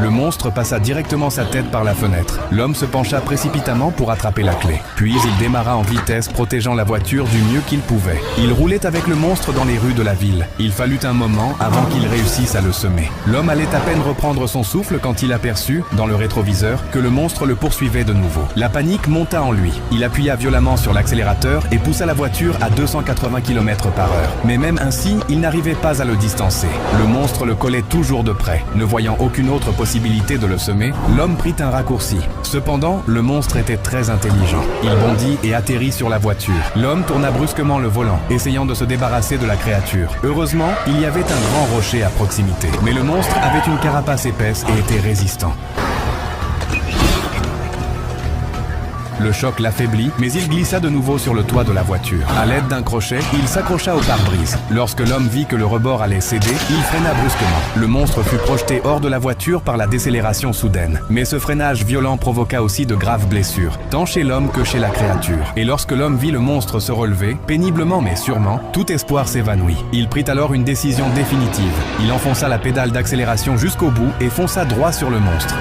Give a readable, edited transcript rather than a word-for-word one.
Le monstre passa directement sa tête par la fenêtre. L'homme se pencha précipitamment pour attraper la clé. Puis il démarra en vitesse, protégeant la voiture du mieux qu'il pouvait. Il roulait avec le monstre dans les rues de la ville. Il fallut un moment avant qu'il réussisse à le semer. L'homme allait à peine reprendre son souffle quand il aperçut, dans le rétroviseur, que le monstre le poursuivait de nouveau. La panique monta en lui. Il appuya violemment sur l'accélérateur et poussa la voiture à 280 km/h. Mais même ainsi, il n'arrivait pas à le distancer. Le monstre le collait toujours de près. Ne voyant aucune autre possibilité de le semer, l'homme prit un raccourci. Cependant, le monstre était très intelligent. Il bondit et atterrit sur la voiture. L'homme tourna brusquement le volant, essayant de se débarrasser de la créature. Heureusement, il y avait un grand rocher à proximité. Mais le monstre avait une carapace épaisse et était résistant. Le choc l'affaiblit, mais il glissa de nouveau sur le toit de la voiture. À l'aide d'un crochet, il s'accrocha au pare-brise. Lorsque l'homme vit que le rebord allait céder, il freina brusquement. Le monstre fut projeté hors de la voiture par la décélération soudaine. Mais ce freinage violent provoqua aussi de graves blessures, tant chez l'homme que chez la créature. Et lorsque l'homme vit le monstre se relever, péniblement mais sûrement, tout espoir s'évanouit. Il prit alors une décision définitive. Il enfonça la pédale d'accélération jusqu'au bout et fonça droit sur le monstre.